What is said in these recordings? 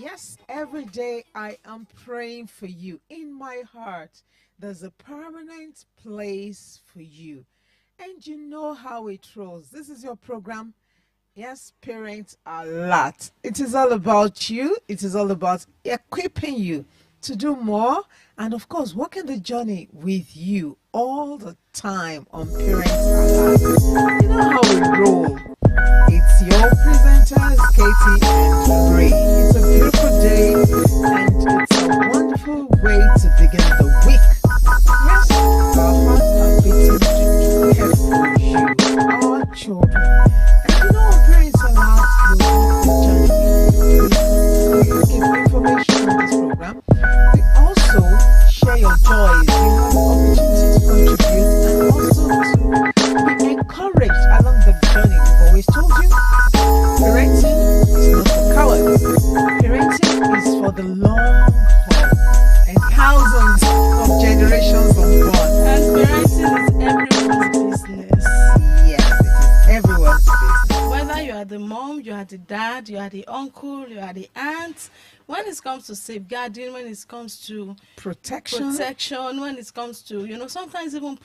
Yes, every day I am praying for you. In my heart, there's a permanent place for you. And you know how it rolls. This is your program. Yes, parents are a lot. It is all about you. It is all about equipping you to do more. And of course, walking the journey with you all the time on Parents Are Lot. You know how we roll. It's your presenters, Kaytee and Ray. It's a beautiful day and it's a wonderful way to begin the week. Yes, our hearts are beating to care for you, our children. And you know what parents are allowed to walk the journey. We give information on this program. We also share your joys. You have the opportunity to contribute and also to be encouraged along the journey. We've always told you parenting is not for cowards. Parenting is for the long haul and thousands of generations unborn. And parenting is everyone's business. Yes, it is everyone's business. Whether you are the mom, you are the dad, you are the uncle, you are the aunt, when it comes to safeguarding, when it comes to Protection. when it comes to, sometimes even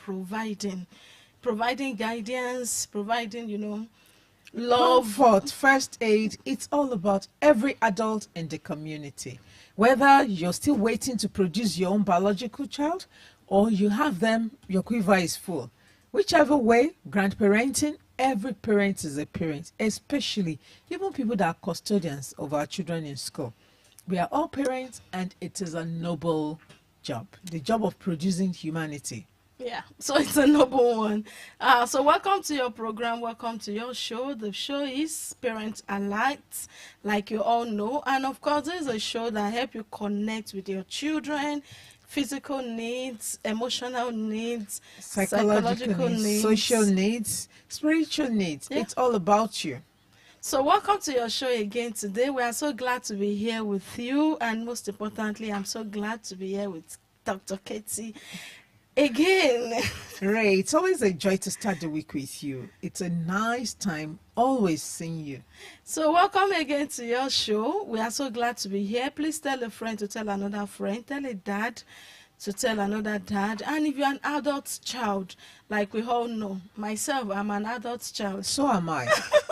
providing guidance, providing, love. Comfort, first aid, it's all about every adult in the community. Whether you're still waiting to produce your own biological child or you have them, your quiver is full. Whichever way, grandparenting, every parent is a parent, especially even people that are custodians of our children in school. We are all parents and it is a noble job, the job of producing humanity. Yeah, so it's a noble one. So welcome to your program. Welcome to your show. The show is Parents Alight, like you all know. And of course, this is a show that help you connect with your children, physical needs, emotional needs, Psychological needs, social needs, spiritual needs. Yeah. It's all about you. So welcome to your show again today. We are so glad to be here with you. And most importantly, I'm so glad to be here with Dr. Kaytee again. Ray, it's always a joy to start the week with you. It's a nice time always seeing you. So welcome again to your show. We are so glad to be here. Please tell a friend to tell another friend. Tell a dad to tell another dad. And if you're an adult child, like we all know, myself, I'm an adult child. So am I.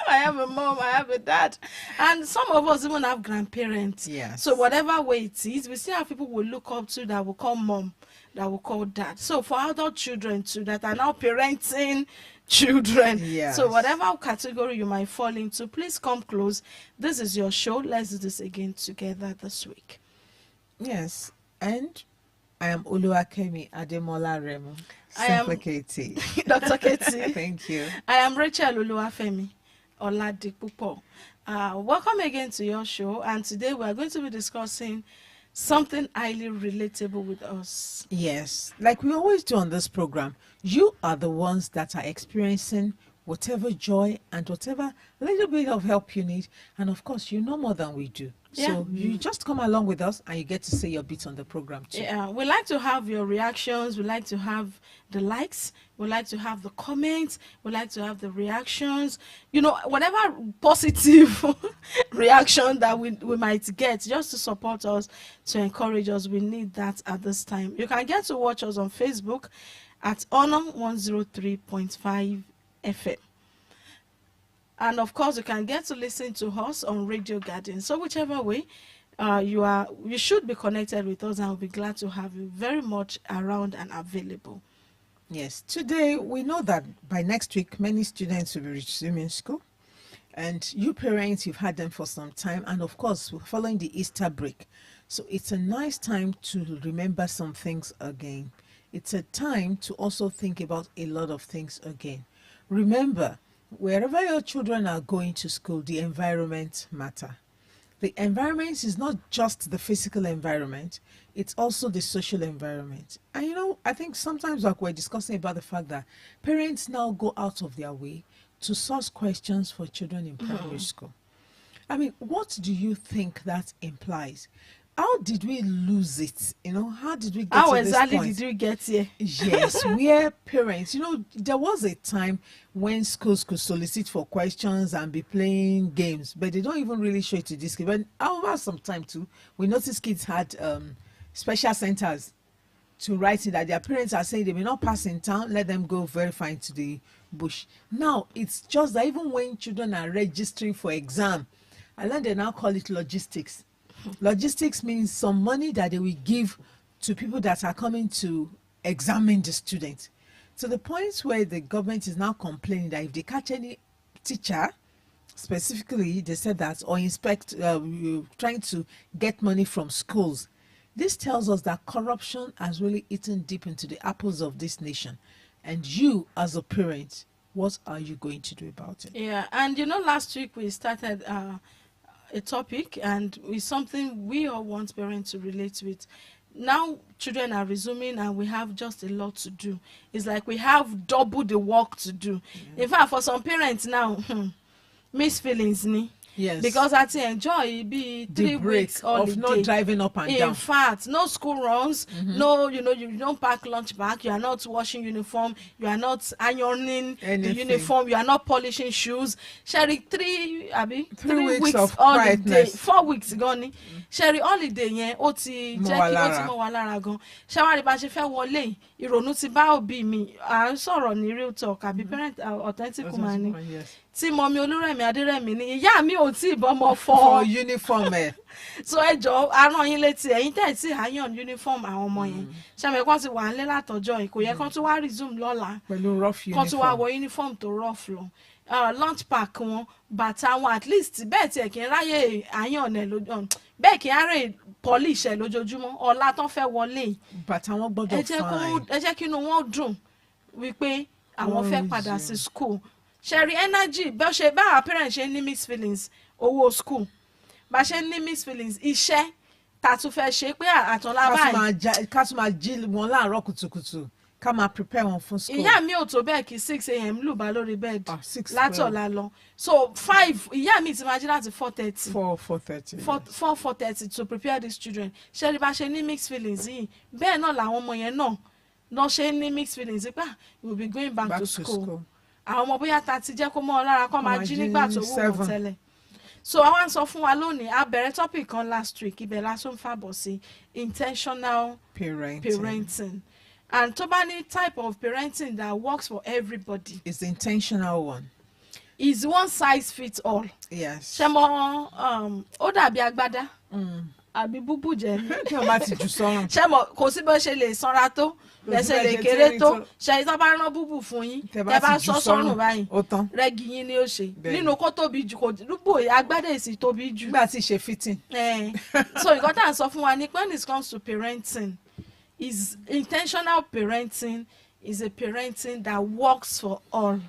I have a mom, I have a dad. And some of us even have grandparents. Yes. So whatever way it is, we still have people we look up to that will call mom, that will call dad. So for adult children too, that are now parenting children. Yes. So whatever category you might fall into, please come close. This is your show. Let's do this again together this week. Yes. And I am Oluwakemi Ademola Remo. I am- Simply Kaytee. Dr. Kaytee. Thank you. I am Rachel Oluwafemi Oladipupo. Welcome again to your show. And today we are going to be discussing something highly relatable with us. Yes. Like we always do on this program, you are the ones that are experiencing whatever joy and whatever little bit of help you need. And of course, you know more than we do. So you just come along with us and you get to say your bit on the program too. Yeah, we like to have your reactions. We like to have the likes. We like to have the comments. We like to have the reactions. Whatever positive reaction that we might get just to support us, to encourage us. We need that at this time. You can get to watch us on Facebook at Honor 103.5 FM. And of course, you can get to listen to us on Radio Garden. So whichever way you should be connected with us, and I'll be glad to have you very much around and available. Yes. Today, we know that by next week, many students will be resuming school. And you parents, you've had them for some time. And of course, we're following the Easter break. So it's a nice time to remember some things again. It's a time to also think about a lot of things again. Remember, wherever your children are going to school, the environment matter. The environment is not just the physical environment, it's also the social environment. And I think sometimes like we're discussing about the fact that parents now go out of their way to source questions for children in primary school. I mean, what do you think that implies? how did we lose it? How did we get How to this exactly point? did we get here? Yes, where parents, there was a time when schools could solicit for questions and be playing games, but they don't even really show it to this kid. But over some time too, we noticed kids had special centers to write in that their parents are saying they may not pass in town, let them go verify into the bush. Now, it's just that even when children are registering for exam, I learned they now call it logistics. Logistics means some money that they will give to people that are coming to examine the student. To the point where the government is now complaining that if they catch any teacher, specifically they said that, or inspect, trying to get money from schools. This tells us that corruption has really eaten deep into the apples of this nation. And you, as a parent, what are you going to do about it? Yeah, and last week we started a topic, and it's something we all want parents to relate with. Now children are resuming and we have just a lot to do. It's like we have double the work to do. In fact, for some parents now, mixed feelings ni. Yes. Because I enjoy be 3 weeks holiday of not driving up and down. In fact, no school runs, no, you don't pack lunch bag, you are not washing uniform, you are not ironing the uniform, you are not polishing shoes. Sherry, 3 weeks of holiday, quietness. 4 weeks gone. Sherry holiday yẹn ó ti jẹ́ kí ó ti mọ́ wa lára gan. Ṣáwárí bá ṣe fẹ́ wọlé ìrònú ti bá òbí mi à ń sọ̀rọ̀ ní real talk àbí parent authentic woman ni. Tí mọ̀mí Olúrẹ̀mí Adérẹ̀mí ni ìyá mi ò tí ì bọ́mọ fọ uniform ẹ̀. So ẹ jọ̀ọ́ aràn yín létí ẹ̀yin tẹ̀ tí iron uniform àwọn ọmọ yẹn ṣàmì kan ti wà nílé látọjọ́ yìí kò yẹ kán tún wá resume lọ́la pẹ̀lú rough uniform kán tún wá wọ uniform tó rough lọ lunch pack wọn bàtà wọn at least bẹ́ẹ̀ tiẹ̀ kí n ráyè iron ẹ̀ lójọ́ bẹ́ẹ̀ kí n ráyè polish ẹ̀ lójoojúmọ́ ọ̀la tán fẹ́ wọlé bàtà wọn gbọ́dọ̀ fine ẹ jẹ́ kí inú wọn dùn wípé àwọn fẹ́ padà sí school ṣẹ̀rí energy bá our parents ṣe ní mixed feelings owó school bá ṣe ní mixed feelings iṣẹ́ ta tún fẹ́ ṣe pé àtọ̀lá báyìí. ká tún máa jí wọn láàárọ̀ kùtùkùtù ká máa prepare wọn fún school. ìyá mi ò tó bẹ́ẹ̀ kí 6 a.m. lù bá lórí bed látọ̀lá lọ so 5 ìyá mi ti máa jí láti 4:30. 4:30. 4:30 to prepare these children ṣẹ́rí bá ṣe ní mixed feelings yìí bẹ́ẹ̀ náà làwọn ọmọ yẹn náà lọ ṣe ní mixed feelings pé we will be going back to school. Àwọn ọmọ bóyá ta ti jẹ́ kó mọ́ ọ lára kó máa jí nígbà tó wù wọ́n tẹ́lẹ̀. So àwọn sọ fún wa lónìí a bẹ̀rẹ̀ topic kan last week ibẹ̀ lásán fàbọ̀ sí intentional parenting. And tó bá ní type of parenting that works for everybody. It's the intentional one. Is one size fits all. Yes. Ṣé mo ó dàbí agbádá àbí búbú jẹ kí wọ́n bá ti jù sọ́run. Ṣé mo kò sí bó ṣe lè sanra tó lẹ́sẹ̀ lè kéré tó ṣe tó bá rán búbú fún yín tẹ́ bá sọ sọ́run báyìí rẹ́gì yín ni ó ṣe nínú kó tóbi jù kò dúpọ̀ agbádá èsì tóbi jù. nígbà tí ṣe fitting. So nǹkan tá à ń sọ fún wa ni when it comes to parenting is intentional parenting is a parenting that works for all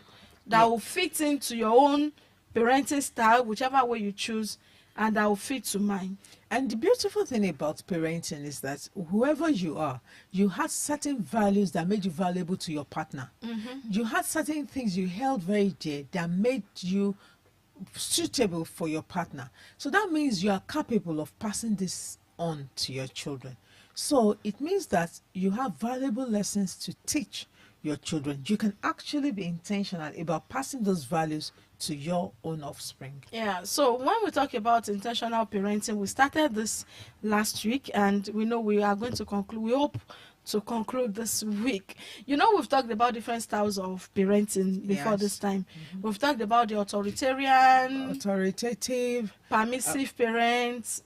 that will fit into your own parenting style whichever way you choose and that will fit to mine. And the beautiful thing about parenting is that whoever you are, you had certain values that made you valuable to your partner. You had certain things you held very dear that made you suitable for your partner. So that means you are capable of passing this on to your children. So it means that you have valuable lessons to teach your children. You can actually be intentional about passing those values to your own offspring. Yeah, so when we talk about intentional parenting, we started this last week and we know we are going to conclude, we hope to conclude this week. We've talked about different styles of parenting before this time. We've talked about the authoritative, permissive parents,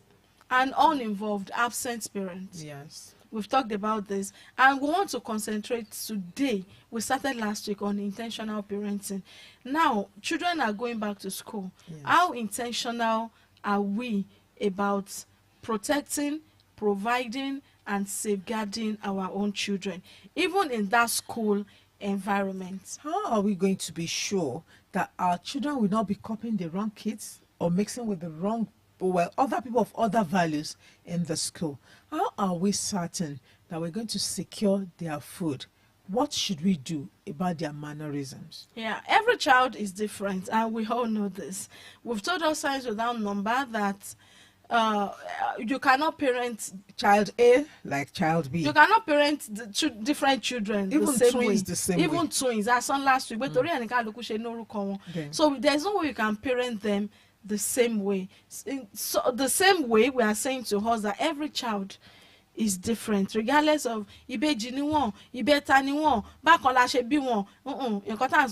and uninvolved, absent parents. Yes. We've talked about this and we want to concentrate today. We started last week on intentional parenting. Now, children are going back to school. Yes. How intentional are we about protecting, providing, and safeguarding our own children, even in that school environment? How are we going to be sure that our children will not be copying the wrong kids or mixing with the wrong other people of other values in the school? How are we certain that we're going to secure their food? What should we do about their mannerisms? Yeah, every child is different and we all know this. We've told our science without number that you cannot parent Child A like child B. you cannot parent different children Even the same twins way. the same Even way. twins, as on last week, but torí ẹni kálukú ṣe ní orúkọ wọn. Okay. So there's no way you can parent them the same way. So the same way we are saying to us that every child is different regardless of ìbejì ni wọ́n, ìbẹ́ta ni wọ́n, bákan la ṣe bí wọn, nǹkan tá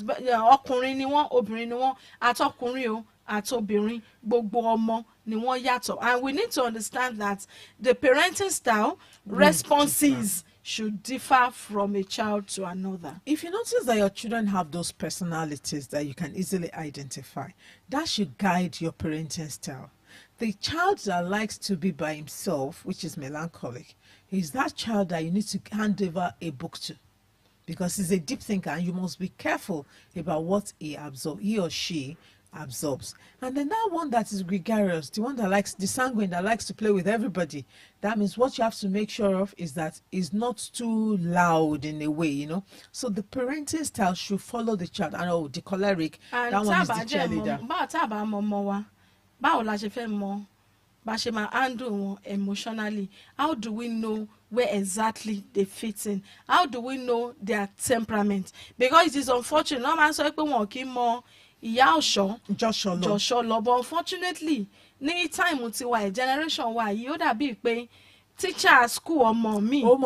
ọkùnrin ni wọ́n, obìnrin ni wọ́n, àtọkùnrin o àtobìnrin, gbogbo ọmọ ni wọ́n yàtọ̀. And we need to understand that the parenting style responses should differ from a child to another. If you notice that your children have those personalities that you can easily identify, that should guide your parenting style. The child that likes to be by himself, which is melancholic, is that child that you need to hand over a book to, because he's a deep thinker and you must be careful about what he or she absorbs. And then that one that is gregarious, the one that likes, the sanguine that likes to play with everybody, that means what you have to make sure of is that it's not too loud in a way, So the parenting style should follow the child. And the choleric, and that one is the cheerleader. Báwo la ṣe fẹ́ mọ̀ bá ṣe máa handle wọn emotionally? How do we know where exactly they fit in? How do we know their temperament? Because it is unfortunate, wọ́n máa ń sọ pé wọn kì í mọ ìyá ọ̀ṣọ́ jọ̀ṣọ́ lọ, but unfortunately ní time tiwa generation wa yìí ó dàbí pé teacher school ọmọ mi ó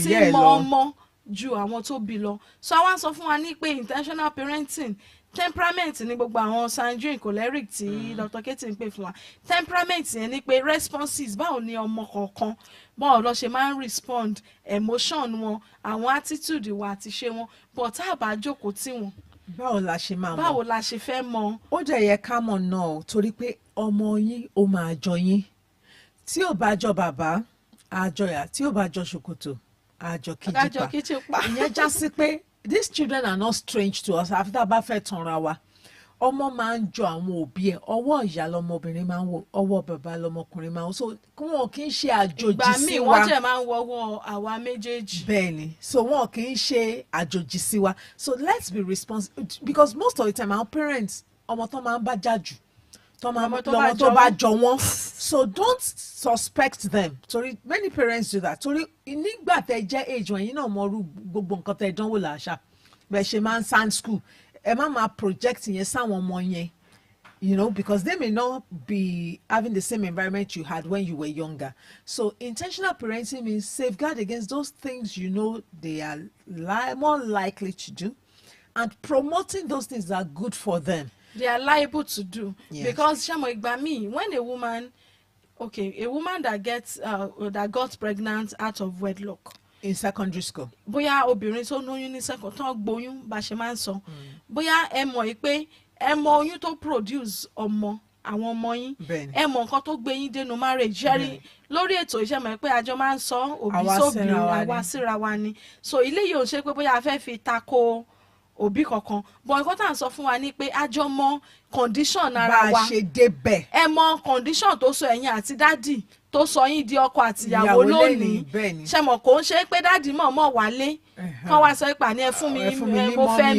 ti mọ ọmọ ju àwọn tó bí lọ. So àwọn sọ fún wa ní pé intentional parenting temperament ní gbogbo àwọn sanguine choleric tí Dr. Kaytee ń pè fún wa. Temperament yẹn ni pé responses, báwo ni ọmọ kọ̀ọ̀kan báwo lọ ṣe máa ń respond, emotion wọn, àwọn attitude wa àti ṣe wọn, but tá a bá jókòó tí wọn. Báwo la ṣe máa mọ̀? Báwo la ṣe fẹ́ mọ̀? Ó dẹ̀ yẹ ká mọ̀ náà torí pé ọmọ yín ó máa jọ yín. Tí ò bá jọ bàbá, á jọ ìyá. Tí ò bá jọ ṣòkòtò, á jọ kíjìpá. Ìyẹn já sí pé these children are not strange to us. Àfi tá a bá fẹ́ tanra wa. Ọmọ máa ń jọ àwọn òbí ẹ̀. Ọwọ́ ìyá lọmọbìnrin máa ń wò, ọwọ́ bàbá lọmọkùnrin máa ń wò. So wọn kì í ṣe àjòjì sí wa. Ìgbà míì wọ́n jẹ́ máa ń wọ́wọ́ àwa méjèèjì. Bẹ́ẹ̀ni, so wọn kì í ṣe àjòjì sí wa. So let's be responsible, because most of the time our parents, ọmọ tó máa ń bá jà jù, lọ́mọ tó bá jọ wọ́n. So don't suspect them. Torí many parents do that. Torí nígbà tẹ́ jẹ́ age wọn, yín náà mọ irú gbogbo nǹkan tẹ́ dánwò làṣà. Bẹ́ẹ̀ ṣe máa ń sand school. Ẹ má máa project yẹn sáwọn ọmọ yẹn. Because they may not be having the same environment you had when you were younger. So intentional parenting means safeguard against those things they are more likely to do, and promoting those things that are good for them. They are liable to do. Yes. Because Shamo Igbami, when a woman that got pregnant out of wedlock in secondary school, bóyá obìnrin tó lóyún ní second tó gbóyún bá ṣe máa ń sọ, bóyá ẹ mọ̀ pé ẹ mọ oyún tó produce ọmọ àwọn ọmọ yín, ẹ mọ nǹkan tó gbé yín dénú marriage ṣẹ́rí lórí ètò iṣẹ́ mọ̀ pé àjọ máa ń sọ òbí sóbìnrin àwa síra wa ni. So ilé yìí ò ṣe pé bóyá a fẹ́ fi tako òbí kankan, but nǹkan tá à ń sọ fún wa ni pé àjọ mọ condition ara wa, bá a ṣe débẹ̀, ẹ mọ condition tó sọ ẹ̀yin àti dádì tó sọ yín di ọkọ àti ìyàwó lónìí. Ṣé mọ̀ kò ń ṣe pé dádì mọ̀ wálé kán wá sọ pé àní ẹ fún mi mo fẹ́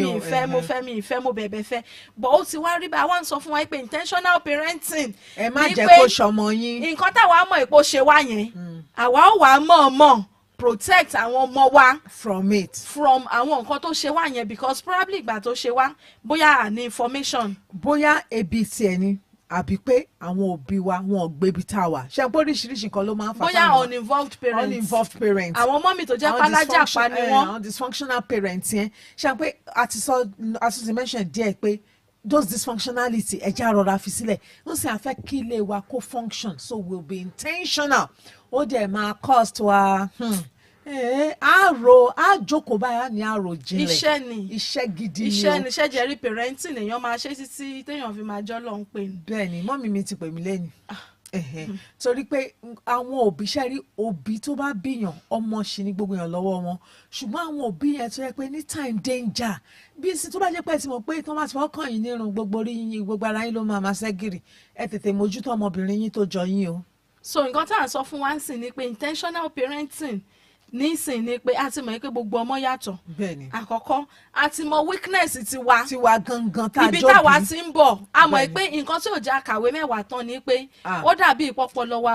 mi ìfẹ́ mo bẹ̀bẹ̀ fẹ́, but ó ti wá rí bá wa ń sọ fún wa pé intentional parenting ẹ má jẹ́ kó ṣọmọ yín. Nǹkan táwa mọ̀ èpo ṣe wá yẹn àwa ó wà mọ̀ protect àwọn ọmọ wa from àwọn nǹkan tó ṣe wá yẹn, because probably ìgbà tó ṣe wá bóyá àní information, bóyá ebi tiẹ̀ ni, àbí pé àwọn òbí wa wọn ò gbébi tá a wà. Ṣé pé oríṣiríṣi nǹkan ló máa ń fà bóyá uninvolved parents àwọn mọ́mì tó jẹ́ pálájà pa ni wọ́n, àwọn dysfunctional parents yẹn. Ṣé pé àti mention díẹ̀ pé those dysfunctionality ẹja rọra fi sílẹ̀, wọ́n sì àfẹ́ kí ilé wa kó function, so we'll be intentional. Ó dẹ̀ máa cost wa àjòkó báyà ní àròjinlẹ̀, iṣẹ́ gidi ni iṣẹ́ jẹ́rí parenting èèyàn máa ṣe títí téèyàn fi máa jọ́ lọ́n pè ní. Bẹ́ẹ̀ni mọ́mì mi ti pè mí lẹ́yìn. Torí pé àwọn òbí ṣẹ́rí òbí tó bá bíyàn ọmọ ṣì ní gbogbo èèyàn lọ́wọ́ wọn, ṣùgbọ́n àwọn òbí yẹn tó yẹ pé ní time danger bí sí tó bá jẹ́ pé tí mo pé tó máa ti fọkàn yín nírun gbogbo orí yín gbogbo ara yín ló máa ṣẹ́gìrì, ẹ tètè mójútó ọmọbìnrin yín tó jọ yín o. So nǹkan tá à ń sọ fún wa ń sìn ni pé intentional parenting nísìn ni pé a ti mọ̀ pé gbogbo ọmọ yàtọ̀. Bẹ́ẹ̀ni. Àkọ́kọ́ a ti mọ weakness tiwa gangan tá a jọ bí. ibi táwa ti ń bọ̀ a mọ̀ pé nǹkan tí ò jẹ́ àkàwé mẹ́wàá tán ni pé ó dàbí ìpọ́pọ́lọ́ wa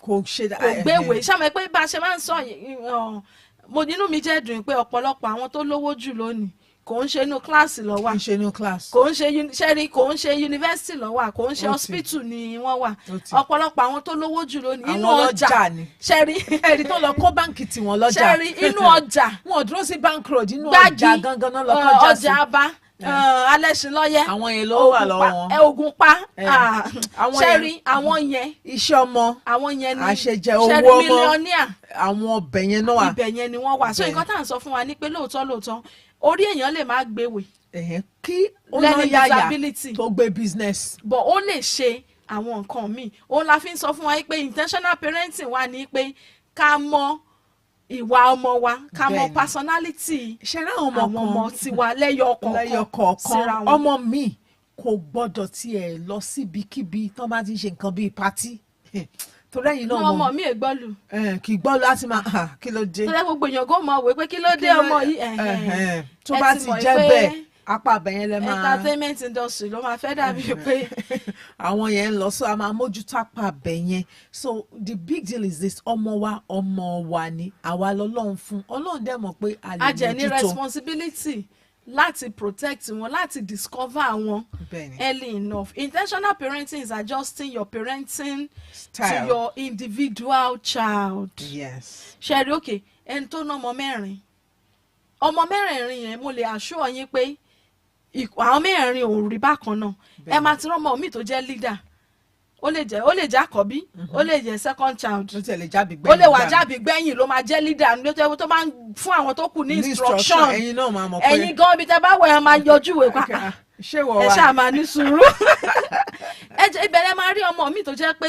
kò gbéwèé ṣàmọ̀ pé bá a ṣe máa ń sọ mo nínú mi jẹ́ dùn pé ọ̀pọ̀lọpọ̀ àwọn tó lówó jù lónìí kò ń ṣe inú kíláàsì ló wà, kò ń ṣe inú kíláàsì, kò ń ṣe ṣẹ́rí, kò ń ṣe yunifásitì ló wà, kò ń ṣe hospital ni wọ́n wà. Ọ̀pọ̀lọpọ̀ àwọn tó lówó jù lónìí inú ọjà ṣẹ́rí ẹ̀rí tó lọ kó báǹkì tí wọ́n lọ́jà, ṣẹ́rí inú ọjà wọn ò dúró sí bank road, inú ọjà gangan náà lọ kọjá sí ọjà bá alẹ́sìnlọ́yẹ́ àwọn yẹn ló wà lọ́wọ́ wọn, Ògùnpa ṣẹ́rí àwọn yẹn iṣẹ́ ọmọ, àwọn yẹn ni àṣejẹ owó ọmọ, mílíọ̀nìà àwọn ọbẹ̀ yẹn náà wà, ibẹ̀ yẹn ni wọ́n wà. So nǹkan tá à ń sọ fún wa ni pé lóòótọ́ orí èèyàn lè má gbéwèé kí ó lọ yáyà tó gbé business, but ó lè ṣe àwọn nǹkan míì. Òun la fi ń sọ fún wa pé intentional parenting wà ní pé ká mọ ìwà ọmọ wa, ká mọ personality àwọn ọmọ tiwa lẹ́yọ kọ̀ọ̀kan. Ọmọ mi kò gbọ́dọ̀ tiẹ̀ lọ síbikíbi tán bá ti ń ṣe nǹkan bíi pátí torí ẹ̀yin náà ọmọ mi ègbọ́lù kì í gbọ́ láti máa kí ló dé. tó yẹ gbogbo èèyàn kó mọ̀ wé pé kí ló dé ọmọ yìí. tó bá ti jẹ́ bẹ́ẹ̀ apá abẹ́yẹn lẹ́ máa. entertainment industry ló máa fẹ́ dàbí pé. àwọn yẹn ń lọ so a máa mójútó apá abẹ́yẹn. So the big deal is this, ọmọ wa ni àwa lọ́lọ́run fún, Ọlọ́run dẹ̀ mọ̀ pé a lè mójútó. a jẹ́ ní responsibility láti protect wọn, láti discover wọn early enough. Intentional parenting is adjusting your parenting style to your individual child. Yes. Ṣẹ́rí òkè ẹni tó ná ọmọ mẹ́rin yẹn mo lè assure yín pé àwọn mẹ́rin ò rí bákan náà. Ẹ máa ti rán ọmọ mi tó jẹ́ leader, ó lè jẹ́ àkọ́bí, ó lè jẹ́ second child, ó lè wà jábì gbẹ̀yìn ló máa jẹ́ leader nítorí tó máa ń fún àwọn tó kù ní instruction. Ẹ̀yin náà máa mọ̀ pé ẹ̀yin gan bí tẹ́ bá wẹ̀ ẹ́ máa yọjú ìwé pa ẹ ṣáà máa ní sùúrù. Ìbẹ̀rẹ̀ máa rí ọmọ mi tó jẹ́ pé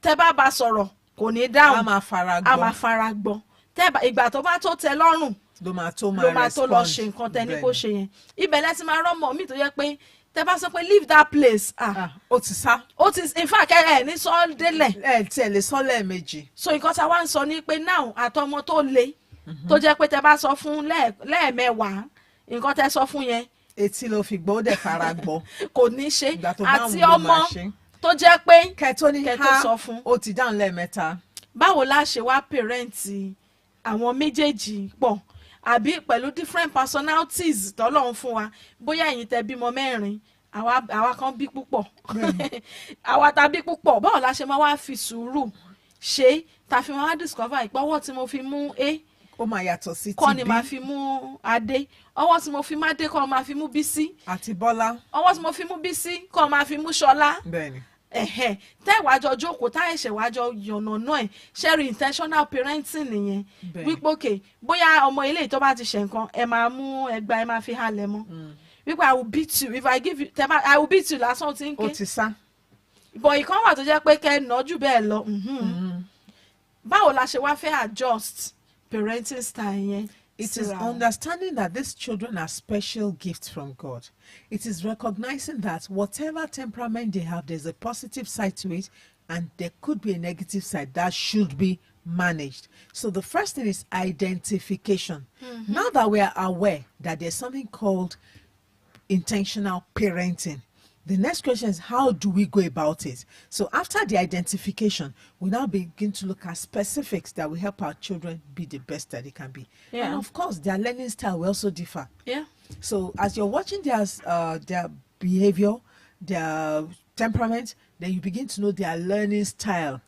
tẹ́ bá sọ̀rọ̀ kò ní dáhùn, a máa fara gbọ́. Ìgbà tó bá tó tẹ́ lọ́rùn ló máa tó lọ ṣe nǹkan tẹ́ ní kó ṣe yẹn. Ìbẹ̀rẹ̀ ti máa rọ́mọ mi tó jẹ́ pé tẹ́ bá sọ pé leave that place ó ti sá, ó ti in fact ẹ ní sọ délẹ̀ tí ẹ lè sọ lẹ́ẹ̀mejì. So nǹkan tá a wá ń sọ ni pé now àtọmọ tó le tó jẹ́ pé tẹ́ bá sọ fún lẹ́ẹ̀mẹ́wàá nǹkan tẹ́ sọ fún yẹn etí ló fi gbọ́ ó dẹ̀ fara gbọ́ kò ní ṣe. Àti ọmọ tó jẹ́ pé kẹ́tó sọ fún ó ti dáhùn lẹ́ẹ̀mẹ́ta. Báwo la ṣe wá pẹ̀rẹ́ǹtì àwọn méjèèjì pọ̀ àbí pẹ̀lú different personalities tọ́lọ́run fún wa? Bóyá ẹ̀yin tẹ́ bímọ mẹ́rin, àwa kan bí púpọ̀ àwa tá bí púpọ̀, báwo la ṣe máa wá fi sùúrù ṣe tá fi máa wá discover ìpọ́wọ́ tí mo fi mú ó máa yàtọ̀ sí ti bí kọ́ ni máa fi mú Adé, ọwọ́ tí mo fi mú Adé kọ́ máa fi mú Bísí àti Bọ́lá, ọwọ́ tí mo fi mú Bísí kọ́ máa fi mú Ṣọlá. Bẹ́ẹ̀ni. Tẹ́ ìwájọ jókòó tá ẹ̀ṣẹ̀ wájọ yànnà náà ẹ̀ ṣẹ́rí intentional parenting nìyẹn. Wípé òkè bóyá ọmọ ilé tó bá ti ṣe nǹkan ẹ máa mú ẹgbàá ẹ máa fi halẹ̀ mọ́. Wípé I will beat you if I give you I will beat you lásán tí ń ké. Ó ti sá. Bọ̀ ìkan wà tó jẹ́ pé kẹ́ ẹ nà jù bẹ́ẹ̀ lọ. Báwo la ṣe wá fẹ́ adjust parenting style yẹn? It is understanding that these children are special gifts from God. It is recognizing that whatever temperament they have, there's a positive side to it, and there could be a negative side that should be managed. So the first thing is identification. Now that we are aware that there's something called intentional parenting, the next question is, how do we go about it? So after the identification, we now begin to look at specifics that will help our children be the best that they can be. Yeah. And of course, their learning style will also differ. Yeah. So as you're watching their behavior, their temperament, then you begin to know their learning style,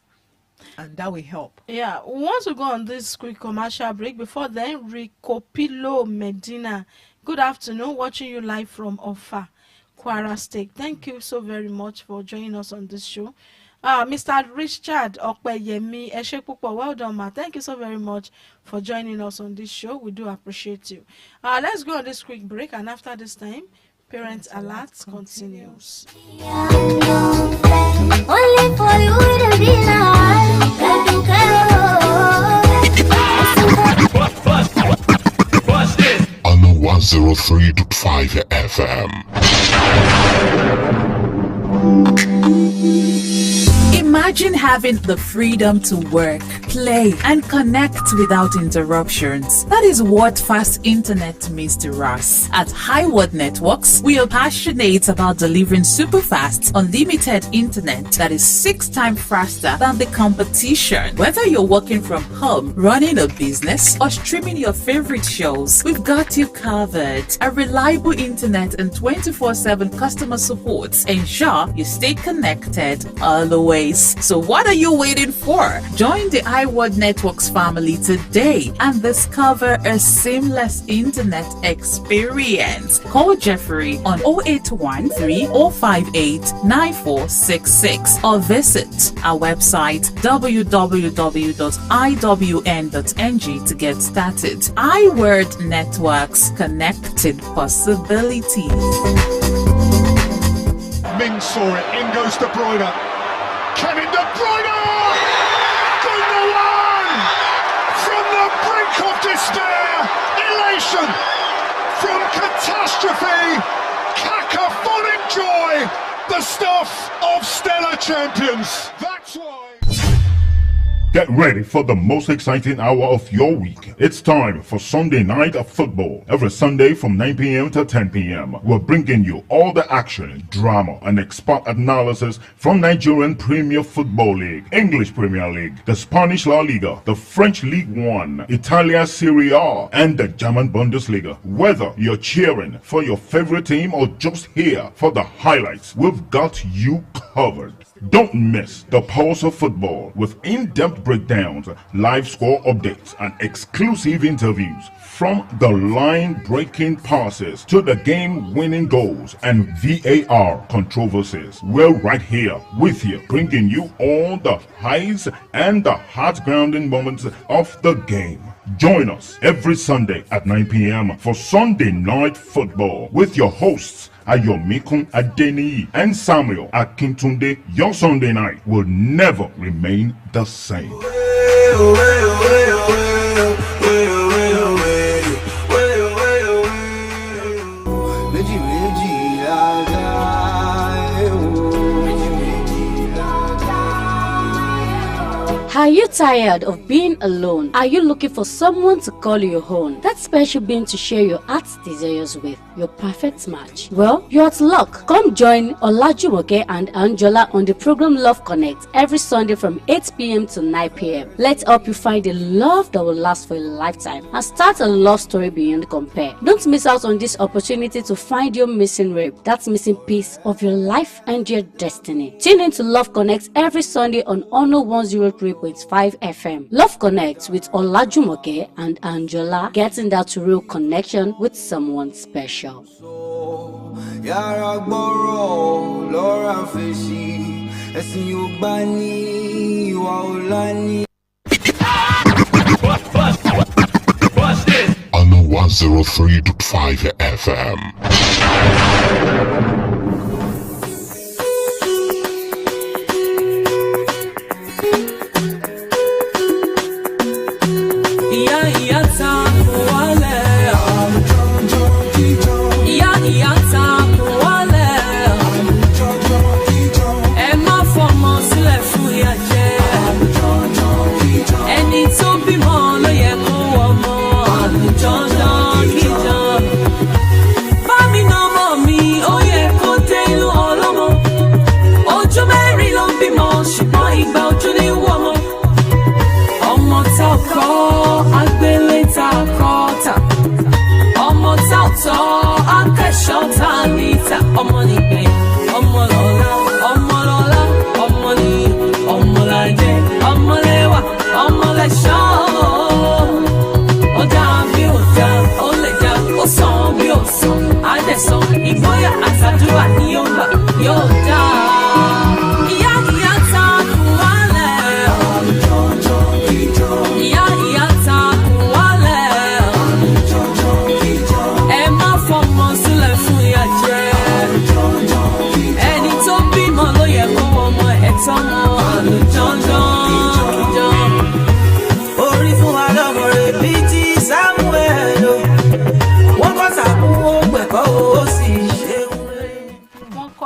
and that will help. Yeah. We want to go on this quick commercial break. Before then, Ricopilo Medina, good afternoon, watching you live from Ofa, Kwara State. Thank you so very much for joining us on this show. Mr. Richard Okpeyemi Eshepupo, well done, ma. Thank you so very much for joining us on this show. We do appreciate you. Let's go on this quick break, and after this time, Parent Alert continues. Only for you to be on the 103.5 FM. Imagine having the freedom to work, play, and connect without interruptions. That is what fast internet means to us. At Highword Networks, we are passionate about delivering super fast, unlimited internet that is 6 times faster than the competition. Whether you're working from home, running a business, or streaming your favorite shows, we've got you covered. A reliable internet and 24/7 customer support ensure you stay connected always. So what are you waiting for? Join the iWorld Networks family today and discover a seamless internet experience. Call Jeffrey on 081 3058 9466 or visit our website www.iwn.ng to get started. iWord Networks, connected possibilities. Ming saw it, in goes De Bruyne. Kevin De Bruyne! Goal number 1! From the brink of despair, elation! From catastrophe, cacophonic joy! The stuff of stellar champions. That's why. Get ready for the most exciting hour of your week. It's time for Sunday Night of Football. Every Sunday from 9 p.m. to 10 p.m. We're bringing you all the action, drama, and expert analysis from Nigerian Premier Football League, English Premier League, the Spanish La Liga, the French League One, Italia Serie A, and the German Bundesliga. Whether you're cheering for your favorite team or just here for the highlights, we've got you covered. Don't miss the pulse of football with in-depth breakdowns, live score updates, and exclusive interviews. From the line-breaking passes to the game-winning goals and VAR controversies, we're right here with you, bringing you all the highs and the heart-grounding moments of the game. Join us every Sunday at 9 p.m. for Sunday Night Football with your hosts, Ayomikun Adeniyi and Samuel Akintunde. Your Sunday night will never remain the same. Are you tired of being alone? Are you looking for someone to call your own? That special being to share your heart's desires with, your perfect match? Well, you're at luck. Come join Olajumoke and Angela on the program Love Connect every Sunday from 8 p.m. to 9 p.m. Let's help you find a love that will last for a lifetime and start a love story beyond compare. Don't miss out on this opportunity to find your missing rib, that missing piece of your life and your destiny. Tune in to Love Connect every Sunday on Ono 103.5 FM. Love Connect with Olajumoke and Angela, getting that real connection with someone special. Ono 103.5 FM.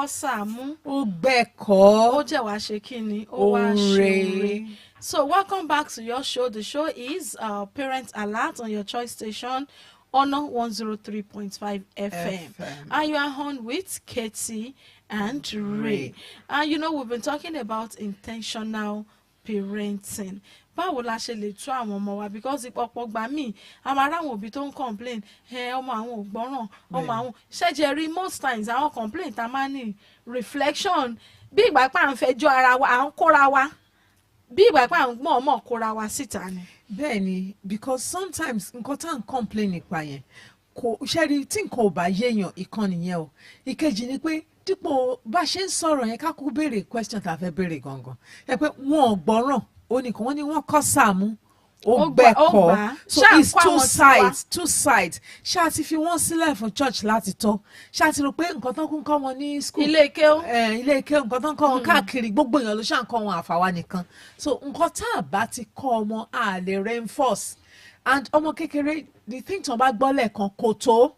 kọ́ sàmú. ó gbẹ̀kọ́. ó jẹ́ wá ṣe kí ni. ó wá ṣe oore. So welcome back to your show. The show is Parent Alert on your choice station, Honor 103.5 FM. And you are on with Kaytee and Ray. And you know, we've been talking about intentional parenting. Báwo la ṣe lè tú àwọn ọmọ wa, because ìpọ̀pọ̀ gbà mí àwọn ará àwọn òbí tó ń complain ọmọ àwọn ò gbọ́ràn ọmọ àwọn ṣẹ́jẹ̀ rí most times àwọn complain tá a máa ní reflection bí ìgbà pà ń fẹjọ́ ara wa à ń kóra wa bí ìgbà pà ń gbọ́n ọmọ kóra wa síta ni. Bẹ́ẹ̀ni, because sometimes nǹkan tá à ń complain nípa yẹn kò ṣẹ́rí tí nǹkan ò bá yéèyàn ìkan nìyẹn o. Ìkejì ni pé dípò bá ṣe ń sọ̀rọ̀ yẹn ká kú béèrè question tá a fẹ́ béèrè gangan ẹ pé wọn ò gbọ́ràn ó ní kí wọ́n ní wọ́n kọ́ sàmú ó gbẹ̀kọ́, so it's two sides ṣáà ti fi wọ́n sílẹ̀ fún church láti tọ́ ṣáà ti rò pé nǹkan tán kún kọ́ wọn ní school ilé ike nǹkan tán kọ́ wọn káàkiri gbogbo èèyàn ló ṣáà ń kọ́ wọn àfàwa nìkan, so nǹkan tá a bá ti kọ́ ọmọ a lè reinforce, and ọmọ kékeré the thing tí wọ́n bá gbọ́ lẹ́ẹ̀kan kò tó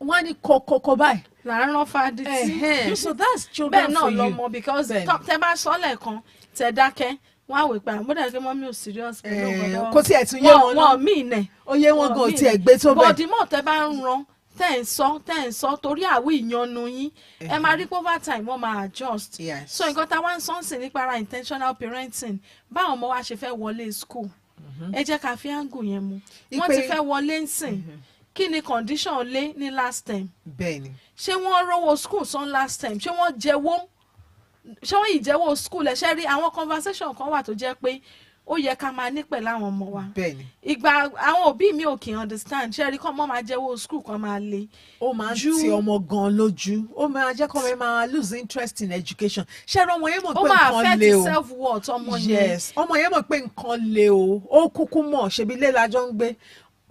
wọ́n á ní kókó báyìí làárọ̀ fàdítì so that's children for you. bẹ́ẹ̀ náà lọ́mọ because tẹ bá sọ lẹ́ẹ̀kan tẹ dákẹ́ wọ́n á wò pé àmúdà kí mọ́mí ò serious pẹ̀lú ọ̀gọ́dọ̀ kò tiẹ̀ tún yé wọn náà wọ́n mí nẹ̀ ó yé wọn gan tiẹ̀ gbé tó bẹ́ẹ̀. bọ̀dìmọ̀ tẹ bá ń ran tẹ́ ń sọ torí àwọ̀ ìyanu yín ẹ máa rí over time wọ́n máa adjust. So nǹkan tá a wá ń sọ́nsìn nípa ara intentional parenting báwọn ọmọ wa ṣe fẹ́ wọlé school ẹ jẹ́ ká fi áńgù yẹn mu wọ́n ti fẹ́ wọlé ń sìn kí ni condition lé ní last term. Bẹ́ẹ̀ni. ṣé wọ́n rówó school san last term ṣé wọ́n jẹ́wọ́ ìjẹ́wọ́ school ẹ̀ ṣe rí àwọn conversation kan wà tó jẹ́ pé ó yẹ ká máa ní pẹ̀lú àwọn ọmọ wa. Bẹ́ẹ̀ni. ìgbà àwọn òbí mi ò kì í understand ṣe rí kọ́ ọmọ máa jẹ́wọ́ school kan máa le. ó máa ń ti ọmọ gan lójú ó máa jẹ́ kọ́ ọmọ máa lose interest in education ṣé ọmọ yẹn mọ̀ pé nǹkan le o. ó máa affect self worth ọmọ yẹn. yes ọmọ yẹn mọ̀ pé nǹkan le o ó kúkú mọ̀ ṣebí ilé la jọ ń gbé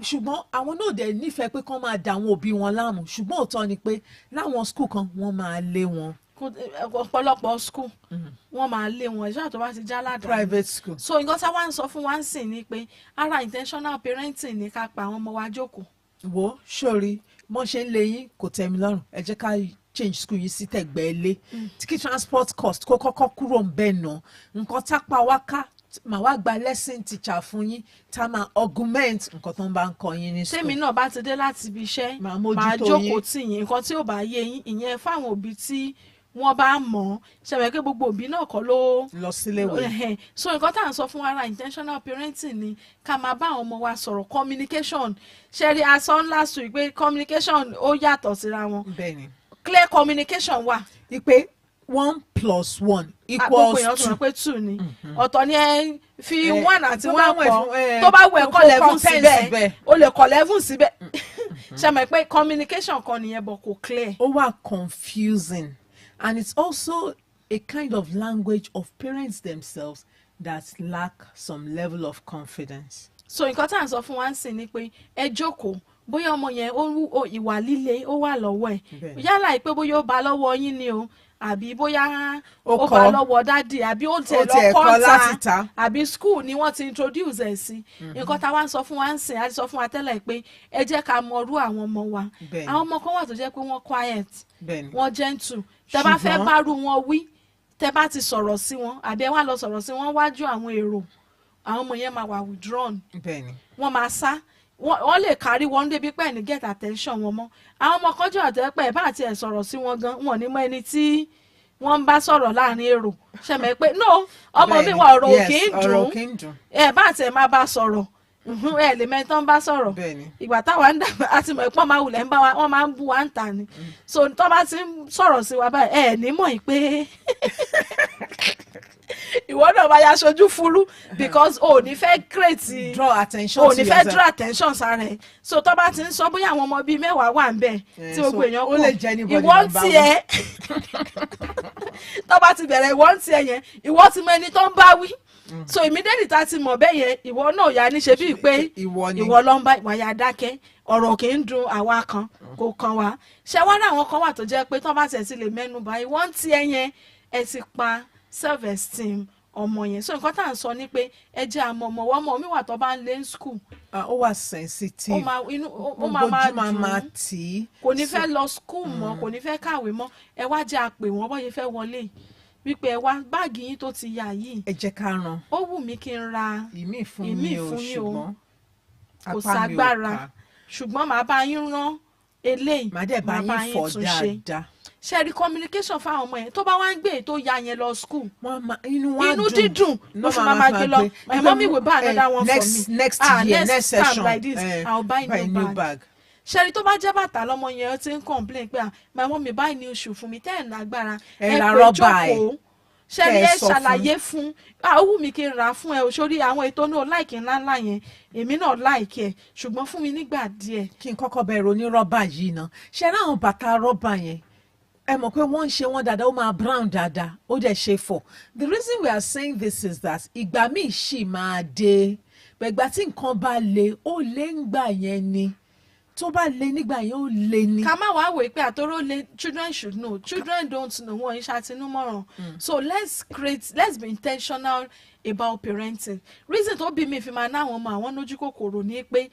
ṣùgbọ́n àwọn náà dẹ̀ nífẹ̀ẹ́ pé kán máa dà àwọn òbí wọn láàmú ṣùgbọ́n òótọ́ ni pé láwọn school kan wọ́n máa lé wọn. ọ̀pọ̀lọpọ̀ school wọ́n máa lé wọn ìṣọ́ àtọ́wá ti já ládàá private school. so nǹkan tá a wá ń sọ fún wa ń sìn ni pé ara intentional parenting ni ká pa àwọn ọmọ wa jókòó. wo sórí mọ́ ṣe ń lé yín kò tẹ́ mi lọ́rùn ẹ jẹ́ ká change school yìí sí tẹ̀gbẹ́ ilé kí transport cost kó kọ́kọ́ kúrò ń bẹ́ẹ̀ náà nǹkan tápá wá ká màá wá gba lesson teacher fún yín tá máa augment nǹkan tó ń bá ń kọ́ yín ní school. tèmi náà bá ti dé láti ibi iṣẹ́ màá jókòó tì yín nǹkan tí ò bá yé yín ìyẹn fáwọn òbí tí wọ́n bá mọ̀ ṣẹ̀wẹ̀ pé gbogbo òbí náà kọ́ ló lọ sílé ìwé. so nǹkan tá à ń sọ fún ara intentional parenting ni ká máa bá àwọn ọmọ wa sọ̀rọ̀ communication ṣẹ́rí aṣọ ńlá sùn pé communication ó yàtọ̀ síra wọn. Bẹ́ẹ̀ni. clear communication wà. ipe 1+1 equals 2. àpòpọ̀ èèyàn tó mọ̀ pé 2 ni ọ̀tọ̀ ni ẹ fi 1 àti 1 pọ̀ tó bá wù ẹ́ kọ́ 11 síbẹ̀ o lè kọ́ 11 síbẹ̀ ṣe mọ̀ pé communication kan nìyẹn bọ̀ kò clear. ó wà confusing and it's also a kind of language of parents themselves that lack some level of confidence. so nǹkan tá à ń sọ fún wa ń sìn ni pé ẹ jókòó bóyá ọmọ yẹn ó ìwà líle ó wà lọ́wọ́ ẹ̀ yálà pé bóyá ó bá lọ́wọ́ yín ni o àbí bóyá ó bá lọ́wọ́ dádì àbí ó tẹ̀ lọ́kọ́ ta àbí school ni wọ́n ti introduce ẹ̀ sí nǹkan tá a wá ń sọ fún wa ń sìn àti sọ fún wa tẹ́lẹ̀ pé ẹ jẹ́ ká mọrú àwọn ọmọ wa àwọn ọmọ kan wà tó jẹ́ pé wọ́n quiet wọ́n gentle tẹ́ bá fẹ́ bárú wọn wí tẹ́ bá ti sọ̀rọ̀ sí wọn àbí ẹ wá lọ sọ̀rọ̀ sí wọn wájú àwọn èrò àwọn ọmọ yẹn máa wà withdrawn wọ́n máa sá wọ́n lè kárí wọn débi pé ẹni get attention wọn mọ́ àwọn ọmọ kan jẹ́ ọ̀tẹ́ pé ẹ̀ bá àti ẹ̀ sọ̀rọ̀ sí wọn gan wọn ní mọ́ ẹni tí wọ́n ń bá sọ̀rọ̀ láàrin èrò ṣẹ̀mẹ̀ pé no ọmọ mi wà ọ̀rọ̀ òkè ń dùn ẹ̀ bá àti ẹ̀ máa bá sọ̀rọ̀ ẹ̀ lè mẹ́tọ́ ń bá sọ̀rọ̀ ìgbà táwa ń dàgbà àti mọ̀ ìpọ́n máa wulẹ̀ ń bá wa wọ́n máa ń bú wa ń tà ni so tó bá ti ń sọ̀rọ̀ sí wa báyìí ẹ̀ ní mọ̀ pé ìwọ náà máa ya ṣojú fúrú because o ní fẹ́ create draw attention o ní fẹ́ draw attention sára ẹ̀ so tó bá ti ń sọ bóyá àwọn ọmọ bíi mẹ́wàá wà ń bẹ̀ tí gbogbo èèyàn kú ìwọ ń tiẹ̀ tó bá ti bẹ̀rẹ̀ ìwọ ń tiẹ̀ yẹn ìwọ ti mọ ẹni tó ń bá wí so immediately tá a ti mọ̀ bẹ́ẹ̀ yẹn ìwọ náà yà ní ṣe bíi pé ìwọ ló ń bá ìwà yà dákẹ́ ọ̀rọ̀ kì í dùn àwa kan kò kan wa ṣé wọ́n ní àwọn kan wà tó jẹ́ pé tó bá tẹ̀ sí lè mẹ́nu bà ìwọ ń tiẹ̀ yẹn ẹ ti pa self-esteem ọmọ yẹn. So nǹkan tá à ń sọ ni pé ẹ jẹ́ àmọ́ ọmọ mi wà tó bá ń lé ní school. Ó wà sensitive. Ó máa tì í. Kò ní fẹ́ lọ school mọ́, kò ní fẹ́ kàwé mọ́. Ẹ wá jẹ́ àpè wọ́n bọ́yẹ fẹ́ wọlé. Wípé ẹ wá báàgì yín tó ti yà yìí. Ẹ jẹ́ ká ràn. Ó wù mí kí n ra ìmí fún yín o, ṣùgbọ́n kò ságbára. Ṣùgbọ́n màá bá yín rán eléyìí. Màá dẹ̀ bá yín fọ̀ dáadáa. Ṣe rí communication fáwọn ọmọ yẹn tó bá wá ń gbé tó ya yẹn lọ school. Inú dídùn ló fi máa gbé lọ. My mommy will buy another one for me. Next year, next session, like this, I'll buy new bag. Ṣe rí tó bá jẹ́ bàtà lọ́mọ yẹn ó ti ń complain pé my mommy buy new shoe fún mi tẹ́ ẹ̀ lágbára. Ẹ ra rọ́bà ẹ̀. Ṣe rí ẹ ṣàlàyé fún. Ó wù mí kí n rà fún ẹ sórí àwọn ètò náà láìkì ńláńlá yẹn èmi náà láìkì ẹ ṣùgbọ́n fún mi nígbà díẹ̀. Kí n kọ́kọ́ bẹ̀rù ní rọ́bà yìí ná. Ṣe rí àwọn bàtà rọ́bà yẹn. Ẹ mọ̀ pé wọ́n ń ṣe wọ́n dáadáa ó máa brown dáadáa ó dẹ̀ ṣe fọ̀. The reason we are saying this is that ìgbà míì ṣì máa dé gbẹ̀gbà tí nǹkan bá le ó lé ń gbà yẹn ni tó bá le nígbà yẹn ó le ni. Ká má wá wò pé àtọ́rọ́ le children should know children don't know wọ́n ń ṣàtinúmọ̀ràn. So let's be intentional about parenting. Reason tó bí mi fi máa ná àwọn ọmọ àwọn lójú kòkòrò ni pé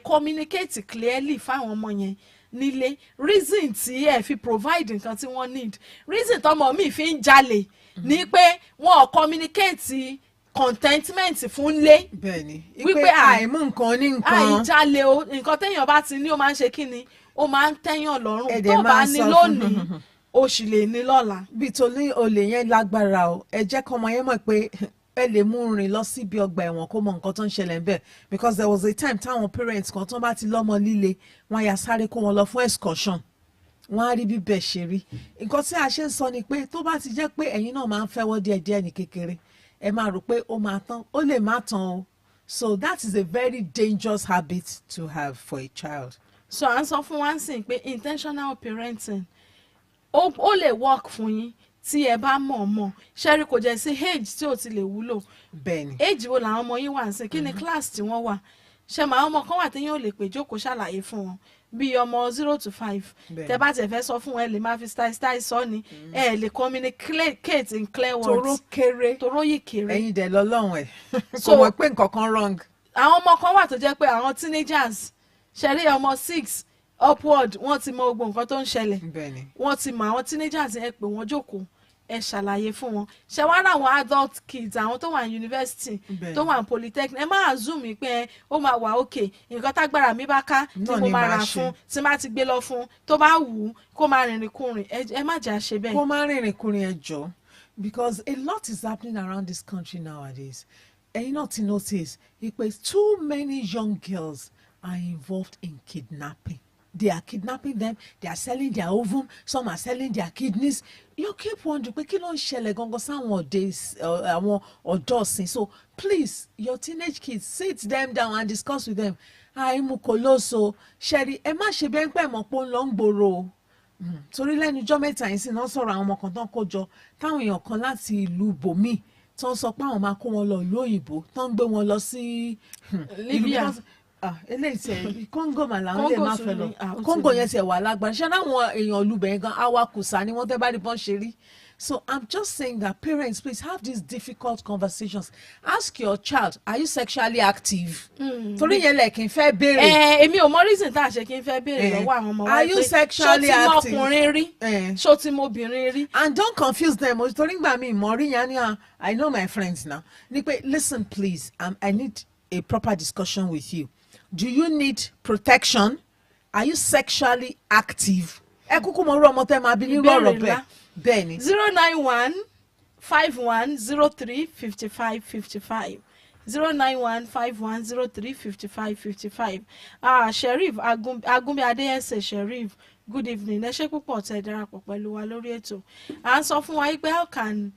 communicate clearly fáwọn ọmọ yẹn nílé. Reason tí ẹ fi provide nǹkan tí wọ́n need. Reason tọmọ mi fi ń jalè ni pé wọn ò communicate contentment fún lé. Bẹ́ẹ̀ni wípé àìmú nǹkan ní nǹkan. Àìjalè o nǹkan téèyàn bá ti ní ó máa ń ṣe kí ni ó máa ń tẹ́yàn lọ́rùn tó bá ní lónìí o sì lè ní lọ́la. bí tolú olè yẹn lágbára o ẹ jẹ́ kọ́mọ yẹn mọ̀ pé ẹ lè mú rìn lọ síbi ọgbà ẹ̀wọ̀n kó mọ nǹkan tó ń ṣẹlẹ̀ ńbẹ̀ because there was a time táwọn parents kan tó bá ti lọ́mọ líle wọ́n yà sáré kó wọn lọ fún excursion wọ́n á rí bí bẹ́ẹ̀ ṣe rí. Nǹkan tí a ṣe ń sọ ni pé tó bá ti jẹ́ pé ẹ̀yin náà máa ń fẹ́wọ́ díẹ̀díẹ̀ ní kékeré ẹ máa rò pé ó máa tán ó lè má tán o. So that is a very dangerous habit to have for a child. So à ń sọ fún wa ń sìn pé intentional parenting ó lè work fún yín tí ẹ bá mọ̀ ṣẹ́rí kò jẹ́ sí age tí ò ti lè wúlò. Bẹ́ẹ̀ni. Age wo làwọn ọmọ yín wà ń sìn kí ni class tí wọ́n wà ṣe máa ọmọ kan wà tí yóò lè pè jókòó ṣàlàyé fún wọn bí ọmọ 0 to 5 tẹ bá tẹ fẹ́ sọ fún ẹ lè máa fi style sọ ni ẹ lè communicate in clear words toró yìí kéré ẹ̀yin dẹ̀ lọ́lọ́run ẹ̀ kò mọ̀ pé nǹkan kan wrong. àwọn ọmọ kan wà tó jẹ́ pé àwọn teenagers ṣẹlẹ̀ ọmọ 6 upward wọ́n ti mọ gbogbo nǹkan tó ń ṣẹlẹ̀ wọ́n ti mọ àwọn teenagers ẹ pé wọ́n jókòó ẹ ṣàlàyé fún wọn ṣe wá láwọn adult kids àwọn tó wà ní university tó wà ní polytechnic ẹ máa zoom pé ó máa wà okay nǹkan tágbára mi bá ká tí mo máa rà fún tí má ti gbé lọ fún tó bá wù ú kó máa rìnrìn kùnrin ẹ má jà ṣe bẹ́ẹ̀. kó máa rìnrìn kùnrin ẹ jọ because a lot is happening around this country nowadays. ẹ̀yin náà ti notice pé too many young girls are involved in kidnapping. They are kidnapping them. They are selling their ovum. Some are selling their kidneys. You keep wondering, pé kí ló ń ṣẹlẹ̀ gangan sáwọn àwọn ọ̀dọ́ ọ̀sìn. So please, your teenage kids, sit them down and discuss with them. Àìmú kò lóso. Ṣẹ́rí, ẹ má ṣe bẹ́ẹ̀ pẹ́ mọ̀ pé ó ń lọ ń gbòòrò o. Torí lẹ́nu ijọ́ mẹ́ta yìí sì náà sọ̀rọ̀ àwọn ọmọ kan tán kó jọ táwọn èèyàn kan láti ìlú bòmíì tó ń sọ pé àwọn máa kó wọn lọ ìlú òyìnbó tó ń gbé wọn lọ sí Libya. eléyìí tẹ Congo mà làwọn lè má fẹ́ lọ Congo yẹn tẹ wà lágbára ṣé láwọn èèyàn olùbẹ̀ yẹn gan awakùsà ni wọ́n tẹ́ bá rí bọ́n ṣe rí. So I'm just saying that parents, please have these difficult conversations. Ask your child, are you sexually active? Torí yẹn lẹ kí n fẹ́ béèrè. Èmi ò mọ reason tá a ṣe kí n fẹ́ béèrè lọ́wọ́ àwọn ọmọ wa pé are you sexually active? ṣó ti mọ ọkùnrin rí ṣó ti mọ obìnrin rí. And don't confuse them o torí gbà mí ìmọ̀rí yẹn ni I know my friends now. Ní pé listen please, I need a proper discussion with you. Do you need protection? Are you sexually active? Ẹ kúkú mọ irú ọmọ tẹ́ máa bí nírú ọ̀rọ̀ bẹ́ẹ̀. Bẹ́ẹ̀ni. 09151035555 09151035555 Sheriff Agunbi Adeyese Sheriff, good evening. Ẹ ṣé púpọ̀ tẹ́ darapọ̀ pẹ̀lú wa lórí ètò. À ń sọ fún wa pé how can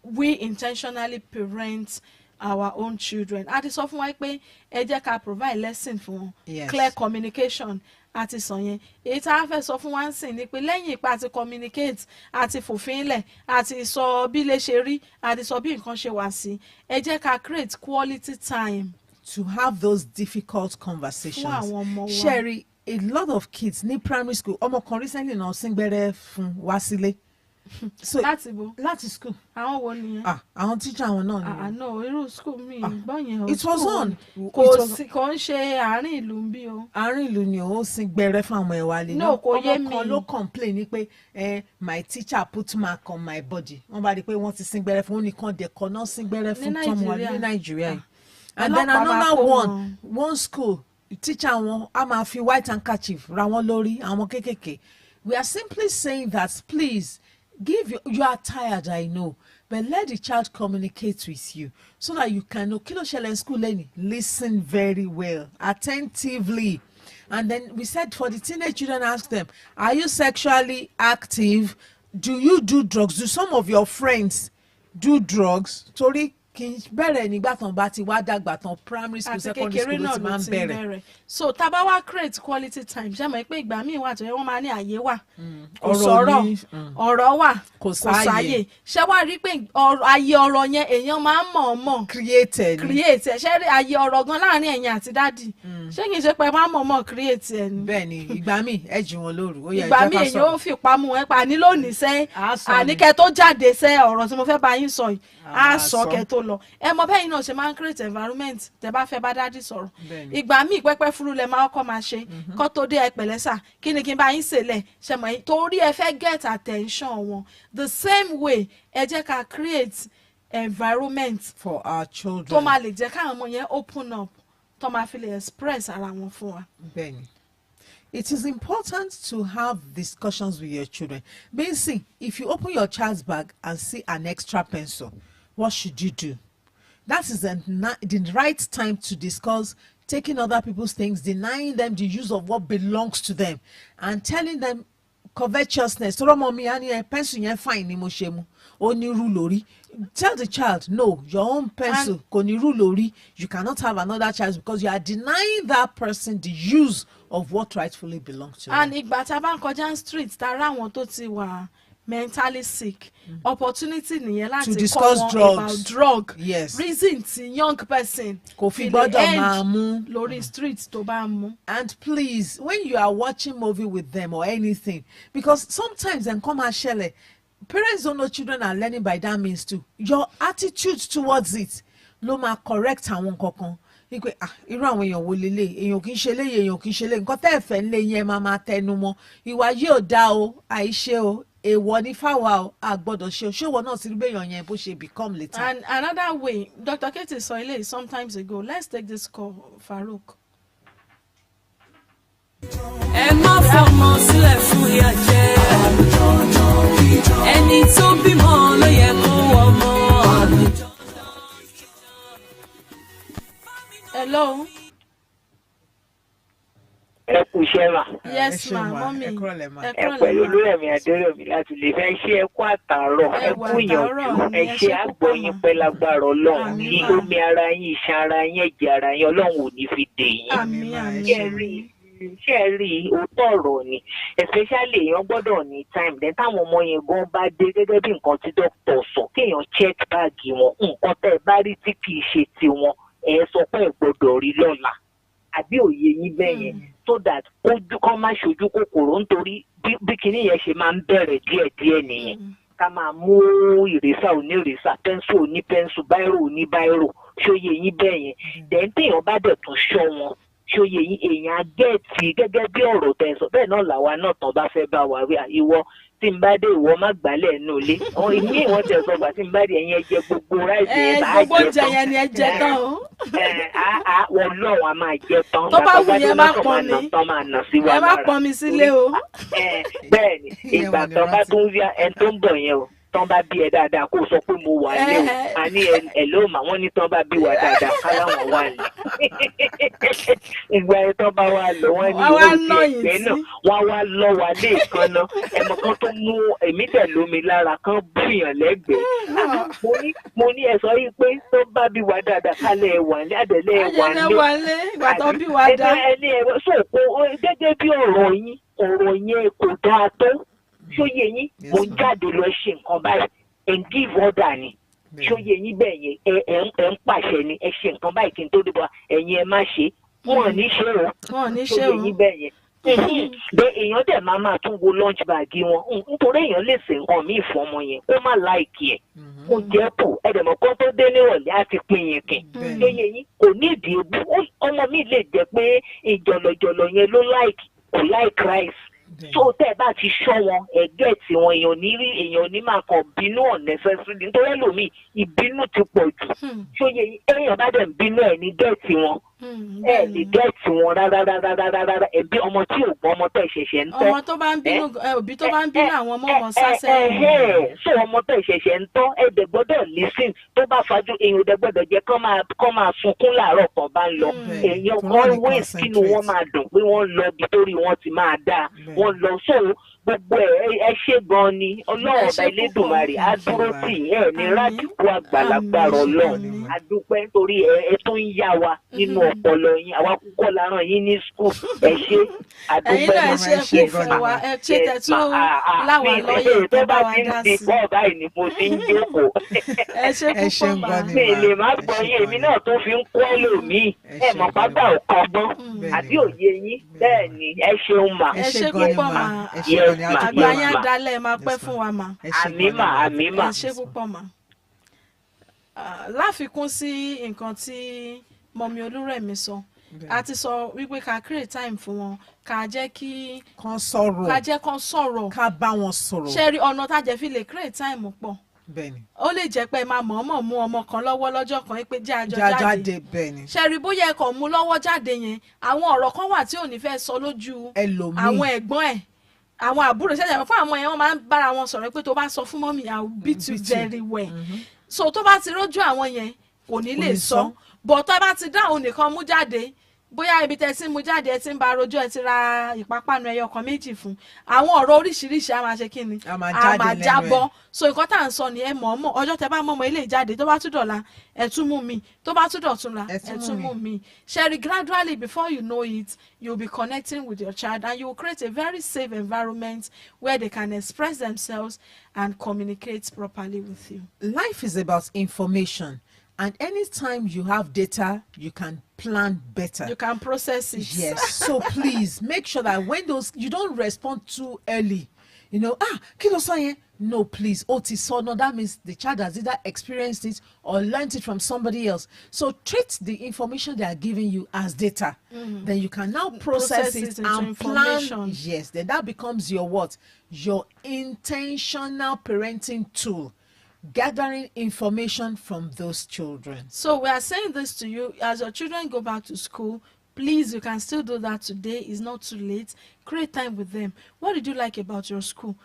we intentionally parent our own children? A ti sọ fún wa pé ẹ jẹ́ ká provide lesson fún wọn. Yes. Clear communication àti sọ yẹn èyí tá a fẹ́ sọ fún wa ń sìn ni pé lẹ́yìn ipa àti communicate àti fòfinlẹ̀ àti sọ bí lè ṣe rí àti sọ bí nǹkan ṣe wà sí ẹ jẹ́ ká create quality time to have those difficult conversations. Fún àwọn ọmọ wa. Sherry, a lot of kids ní primary school ọmọ kan recently náà síngbẹ́rẹ́ fún wá sílé So láti school. Àwọn wo nìyẹn? Àwọn teacher àwọn náà ni. No, irú school mi gbọ́ yẹn o. It was on. Kò ń ṣe àárín ìlú ń bí o. Àárín ìlú ni ó sin gbẹrẹ fún àwọn ẹ̀wà lè. No, kò yé mi. Ọmọ kan ló complain ni pé my teacher put mark on my body. Wọ́n bá di pé wọ́n ti sin gbẹrẹ fún oníkan dẹ̀kọ́ náà sin gbẹrẹ fún tọ́mọ wa ní Nàìjíríà yìí. And then another one school teacher wọn a máa fi white handkerchief ra wọn lórí àwọn kékèké. We are simply saying that please you are tired, I know, but let the child communicate with you so that you can know kí ló ṣẹlẹ̀ in school lẹ́yìn. Listen very well, attentively. And then we said for the teenage children, ask them, are you sexually active? Do you do drugs? Do some of your friends do drugs? Torí kì í bẹ̀rẹ̀ nígbà tán bá ti wá dàgbà tán primary school secondary school ló ti máa ń bẹ̀rẹ̀. So tá bá wá create quality time ṣe mọ̀ pé ìgbà míì wà tó yẹ wọ́n máa ní àyè wà kò sọ̀rọ̀ ọ̀rọ̀ wà kò sáyè ṣé wàá rí pé àyè ọ̀rọ̀ yẹn èèyàn máa ń mọ̀ create ṣé àyè ọ̀rọ̀ gan láàrin ẹ̀yin àti dádì ṣé kì í ṣe pé máa mọ̀ create ẹ̀ ni. Bẹ́ẹ̀ni ìgbà míì ẹ jí wọn lóru. Ìgbà míì èèyàn ó fi pamọ́ ẹ pa ní lónìí sẹ́ àníkẹ́ tó jáde sẹ́ ọ̀rọ̀ tí mo fẹ́ bá yín sọ yìí á sọ kẹ́ tó lọ. Ẹ mọ̀ bẹ́ẹ̀ yín náà ṣe máa ń create environment tẹ́ bá fẹ́ bá dádì sọ̀rọ̀. Ìgbà míì pẹ́pẹ́ fúru lẹ máa kọ́ máa ṣe kó tó dé ẹ pẹ̀lẹ́ sà kí ni kí n bá yín ṣẹlẹ̀ ṣe mọ̀ torí ẹ fẹ́ get attention wọn. The same way ẹ jẹ́ ká create environment for our children tó máa lè jẹ́ káwọn ọmọ yẹn open up tó máa fi lè express ara wọn fún wa. Bẹ́ẹ̀ni. It is important to have discussions with your children. Basically, if you open your child's bag and see an extra pencil, what should you do? That is the right time to discuss taking other people's things, denying them the use of what belongs to them, and telling them covetousness. Pencil yẹn fine ni mo ṣe mu. Ó ní rú lórí. Tell the child, no, your own pencil kò ní rú lórí. You cannot have another child because you are denying that person the use of what rightfully belongs to them. And ìgbà tá a bá ń kọjá street tá a rá àwọn tó ti wà mentally sick, opportunity nìyẹn láti discuss kọ́ wọn drugs. about drug. Yes. Reason tí young person kò fi gbọ́dọ̀ máa mú lórí street tó bá mú. And please, when you are watching movie with them or anything, because sometimes them come and share, parents don't know children are learning by that means too. Your attitude towards it ló máa correct àwọn kankan. Irú àwọn èèyàn wo lélẹ̀ èèyàn kì í ṣe léyè èèyàn kì í ṣe léyè nǹkan tẹ́ ẹ̀ fẹ́ ń lé yẹn máa tẹnu mọ́ ìwà yóò dá o àìṣe o èèwọ̀ ní fáwa o àgbọ́dọ̀ ṣe o ṣéwọ náà ti rí béèyàn yẹn bó ṣe become later. And another way Dr. Kaytee sọ ilé sometimes ago, let's take this call. Farouk. Ẹ má fọmọ sílẹ̀ fún ìyà jẹ ẹni tó bímọ ló yẹ kó wọmọ. Hello. Ẹ kú iṣẹ́ mà. Yes ma, mommy. Ẹ pẹ̀lú Olúrẹ̀mí Adérẹ̀mí láti lè fẹ́ ṣe ẹ kú àtàárọ̀ ẹ kú ìyànjú ẹ ṣe àgbọ̀yìn pẹ́ lágbára Ọlọ́run ní omi ara yín iṣan ara yín ẹ̀jẹ̀ ara yín Ọlọ́run ò ní fi dè yín. Ṣé ẹ rí òótọ́ ọ̀rọ̀ ni especially èèyàn gbọ́dọ̀ ní time then táwọn ọmọ yẹn gan bá dé gẹ́gẹ́ bí nǹkan tí dókítà sọ kéèyàn check báàgì wọn nǹkan tẹ́ ẹ bá rí tí kì í ṣe tiwọn ẹ sọ pé ẹ gbọ́dọ̀ rí lọ́la àbí òye yín bẹ́ẹ̀ yẹn so that ojú kan má ṣojú kòkòrò nítorí bí kinní yẹn ṣe máa ń bẹ̀rẹ̀ díẹ̀díẹ̀ nìyẹn ká máa mú ìrésà onírésà pẹ́ńsù onípẹ́ńsù báírò oníbáírò ṣóye yín bẹ́ẹ̀ yẹn then téèyàn bá dẹ̀ tún ṣọ́ wọn ṣóye yín èèyàn gẹ́ẹ̀tì gẹ́gẹ́ bí ọ̀rọ̀ tẹ̀ sọ bẹ́ẹ̀ náà làwa náà tán bá fẹ́ bá wa wí ìwọ tí n bá dé ìwọ má gbálẹ̀ nù ilé ìní ìwọ́n tẹ̀ sọ gbà tí n bá dé ẹ̀yin ẹ̀jẹ̀ gbogbo ráìsì ẹ̀ bá jẹ tán gbogbo oúnjẹ yẹn ni ẹ jẹ tán o. Wọ́n lọ́wọ́ a máa jẹ tán. Tó bá wù yẹn má pọn mi ẹ má pọn mi sílé o. Bẹ́ẹ̀ ni ìgbà tán bá tún rí ẹni tó ń bọ̀ yẹn o tán bá bí ẹ dáadáa kó sọ pé mo wà lé o a ní ẹ ló mà wọ́n ní tán bá bí wa dáadáa káláwọn wà ní. Ìgbà yẹn tán bá wà lọ wọ́n ní oṣù ẹgbẹ́ náà wọ́n wá lọ wà lé ìkan náà ẹ̀mọ kan tó mú èmi tẹ̀ lómi lára kan bùyàn lẹ́gbẹ̀ẹ́. Mo ní ẹ sọ yìí pé tó bá bí wa dáadáa kálẹ̀ ẹ̀ wà ní àdẹ̀lẹ̀ ẹ̀ wà ní. Ìgbà tó bí wa dá. Gẹ́gẹ́ bí ọ̀rọ̀ yẹn kò dáa tó. Ṣóyè yín mo ń jáde lọ ṣe nǹkan báyìí and give order ni ṣóyè yín bẹ́ẹ̀ yẹn ẹ ń pàṣẹ ni ẹ ṣe nǹkan báyìí kí n tó dìbò ẹ̀yin ẹ má ṣe wọn ò ní ṣe o ṣóyè yín bẹ́ẹ̀ yẹn bẹ́ẹ̀ èèyàn dẹ̀ máa tún wo lunch bag wọn nítorí èèyàn lè ṣe nǹkan míì fún ọmọ yẹn ó má láìkì ẹ̀ kó jẹ́ pò ẹ̀dẹ̀mọ̀ kan tó dé nírọ̀lẹ́ àti pin yẹn kìn lóye yín kò ní ìdí ebú ọmọ mi lè jẹ́ pé ìjọ̀lọ̀jọ̀lọ̀ yẹn ló láìkì kò láìkì rice so tẹ́ ẹ bá ti ṣọ́ wọn ẹ̀gẹ́ tí wọn èèyàn ní máa kàn bínú unnecessary nítorí ẹlòmíì ìbínú ti pọ̀ jù ṣóye èèyàn bá dẹ̀ ń bínú ẹ̀ ní gẹ̀ẹ́tì wọn ẹ lè gẹ̀ẹ́tì wọn rárá ẹbí ọmọ tí ò gbọ́ ọmọ tó ìṣẹ̀ṣẹ̀ ń tọ́ ọmọ tó bá ń bínú òbí tó bá ń bínú àwọn ọmọ wọn sásẹ̀ so ọmọ tó ìṣẹ̀ṣẹ̀ ń tọ́ ẹ̀dẹ̀ gbọ́dọ̀ listen tó bá fajú èèyàn dẹ̀ gbọ́dọ̀ jẹ́ kán máa sunkún láàárọ̀ kan bá ń lọ èèyàn kan wéèsì kínú wọn máa dùn pé wọ́n lọ bí torí wọn ti máa dáa wọ́n lọ sóhun gbogbo ẹ ṣe gan ni ọlọ́run ọba Elédùmarè á dúró tì ẹ ní rádìkú àgbàlagbà Ọlọ́run á dúpẹ́ nítorí ẹ tún ń yá wa nínú ọpọlọ yín àwa kúkọ láràn yín ní skul ẹ ṣe àdúpẹ́ máa ṣe fún wa ẹ ṣe tẹ̀tú láwọn lọ́yẹ̀ tó bá wa dá sí. bọ́ọ̀ báyìí ni mo ti ń jókòó ẹ ṣe púpọ̀ máa mi lè má gbọ́ yín èmi náà tó fi ń kọ́ ẹlòmíì ẹ mọ̀ pátá ò kọ́gbọ́n àbí òye yín bẹ́ẹ̀ ni ẹ ṣeun mà ẹ ṣe púpọ̀ máa àgbáyé dalẹ̀ máa pẹ́ fún wa mà. àmímà. ẹ ṣe púpọ̀ mà. láfikún sí nǹkan tí mọ̀mí Olúrẹ̀mí sọ a ti sọ wípé ká create time fún wọn ká jẹ́ kí kán sọ̀rọ̀ ká bá wọn sọ̀rọ̀. ṣe rí ọ̀nà tájẹ́ fi lè create time pọ̀ bẹ́ẹ̀ni ó lè jẹ́ pé máa mọ̀ọ́mọ̀ mú ọmọ kan lọ́wọ́ lọ́jọ́ kan pé jẹ́ àjọ jáde bẹ́ẹ̀ni ṣe rí bóyá ẹ̀kọ́ mú lọ́wọ́ jáde yẹn àwọn ọ̀rọ̀ kan wà tí ò ní fẹ́ sọ lójú àwọn ẹ̀gbọ́n ẹ̀ àwọn àbúrò ṣẹ̀ṣẹ̀ fún àwọn yẹn wọ́n máa ń bára wọn sọ̀rọ̀ pé tó bá sọ fún mọ́mì I will beat you very well so tó bá ti rójú àwọn yẹn kò ní lè sọ bọ̀ tó bá ti dá òun nìkan mú jáde bóyá ibi tẹ́ ti mú jáde ẹ ti ń ba rojọ́ ẹ ti ra ìpápánu ẹyọ kan méjì fún àwọn ọ̀rọ̀ oríṣiríṣi a máa ṣe kí ni a máa jábọ́ so nǹkan tá à ń sọ ni ẹ mọ̀ ọ́mọ̀ ọjọ́ tẹ́ bá mọ̀ ọmọ ilé ìjáde tó bá tún dọ̀la ẹ tún mú mi tó bá tún dọ̀túnla ẹ tún mú mi ṣẹ́rí gradually before you know it you'll be connecting with your child and you will create a very safe environment where they can express themselves and communicate properly with you. Life is about information. And anytime you have data, you can plan better. You can process it. Yes. So please make sure that when you don't respond too early. You know, kí ló sọ yẹn? No, please. No, that means the child has either experienced it or learned it from somebody else. So treat the information they are giving you as data. Then you can now process it and plan. Yes. Then that becomes your what? Your intentional parenting tool. Gathering information from those children. So we are saying this to you as your children go back to school. Please, you can still do that today. It's not too late. Create time with them. What did you like about your school?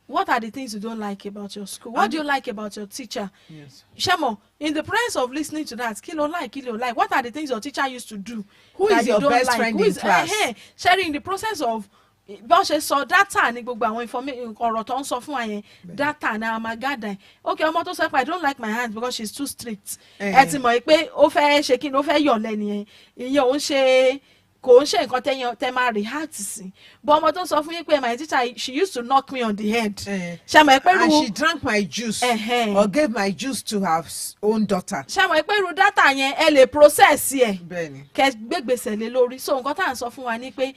What are the things you don't like about your school? What do you like about your teacher? Yes. Shemo, in the process of listening to that, kilo like. What are the things your teacher used to do? Who is your best friend in class? Sharing the process of bó ṣe sọ data ní gbogbo àwọn ọ̀rọ̀ tó ń sọ fún wa yẹn data náà máa gádà ẹ̀ okay ọmọ tó sọ pé I don't like my hands because she's too strict ẹ ti mọ̀ pé ó fẹ́ ṣe kí ni ó fẹ́ yọ̀ lẹ́nu yẹn ìyẹn òun ṣe kò ń ṣe nǹkan tẹ́ máa react sí but ọmọ tó sọ fún yín pé my teacher she used to knock me on the head ṣe mọ̀ pé and she drank my juice or gave my juice to her own daughter ṣe mọ̀ pé irú data yẹn ẹ lè process ẹ̀ bẹ́ẹ̀ni kẹ́ gbégbèsè lé lórí so nǹkan tá à ń sọ fún wa ni pé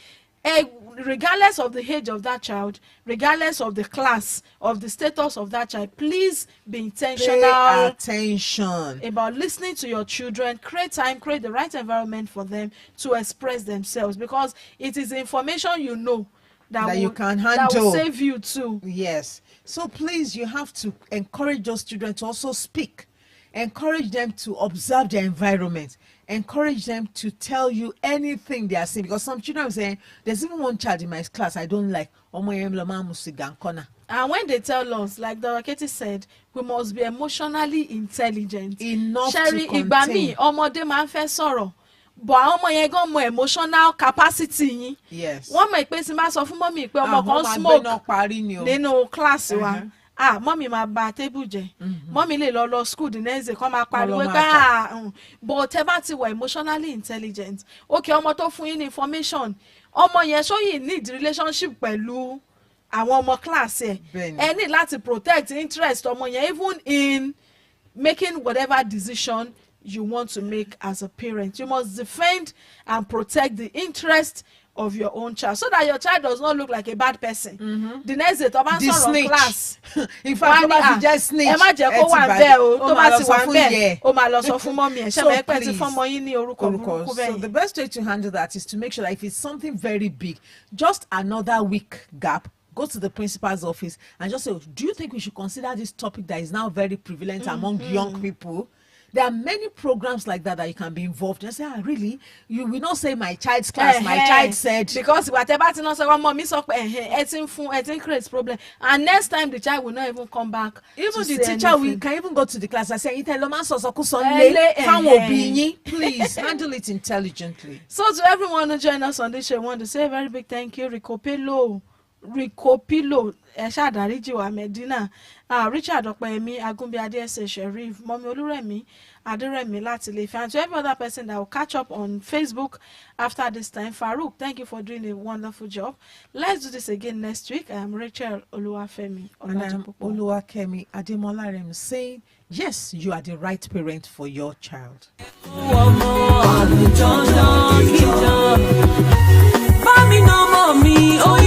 regardless of the age of that child, regardless of the class, of the status of that child, please be intentional. Pay attention about listening to your children. Create time, create the right environment for them to express themselves because it is information you know that you can handle. That will save you too. Yes. So please, you have to encourage those children to also speak. Encourage them to observe their environment. Encourage them to tell you anything they are seeing because some children are saying there's even one child in my class I don't like. And when they tell us, like Dr. Kaytee said, we must be emotionally intelligent. Enough Sherry, to contain. Ìgbà míì ọmọdé máa ń fẹ́ sọ̀rọ̀ but àwọn ọmọ yẹn gan mọ emotional capacity yín. Yes. Wọ́n mọ̀ pé tí máa sọ fún mọ́mì pé ọmọ kan smoke nínú class wa. Mọ́mì máa ba table jẹ́ mọ́mì lè lọ school the next day kọ́ máa pariwo pé but ẹ bá ti wà emotionally intelligent okay ọmọ tó fún yín ní information ọmọ yẹn ṣóyìn need relationship pẹ̀lú àwọn ọmọ class ẹ̀ ẹ ní láti protect interest ọmọ yẹn even in making whatever decision you want to make as a parent you must defend and protect the interest of your own child, so that your child does not look like a bad person. The next day, Toban sọ̀rọ̀ class. In fact, tó bá ti jẹ́ snitch. Ẹ má jẹ́ kó wà bẹ́ẹ̀ o. Tó bá ti wà bẹ́ẹ̀, ó máa lọ sọ fún mọ́mí ẹ̀. Ṣé mo pẹ́ ti fún ọmọ yín ní orúkọ burúkú bẹ́ẹ̀? So the best way to handle that is to make sure that if it's something very big, just another week gap, go to the principal's office and just say, do you think we should consider this topic that is now very prevalent among young people? There are many programs like that you can be involved in. I say, really? You will not say my child's class, my child said. Because whatever thing say, mommy so it creates problem. And next time the child will not even come back. Even the teacher can even go to the class and say, please handle it intelligently. So to everyone who joined us on this show, I want to say a very big thank you. Ricopilo Ẹ̀ṣàdáríjìwà Medina, Richard Ọ̀pẹ̀yẹmí, Agunbíadé Ẹ̀sẹ̀ Sheriff, Mọ́mí Olúrẹ̀mí, Adérẹ̀mí láti Ilé-Ifẹ̀, and to every other person that will catch up on Facebook after this time. Farouk, thank you for doing a wonderful job. Let's do this again next week. I am Rachel Oluwafemi. And I'm Oluwakemi Ademolarem saying, yes, you are the right parent for your child. Mommy, no, mommy, oh,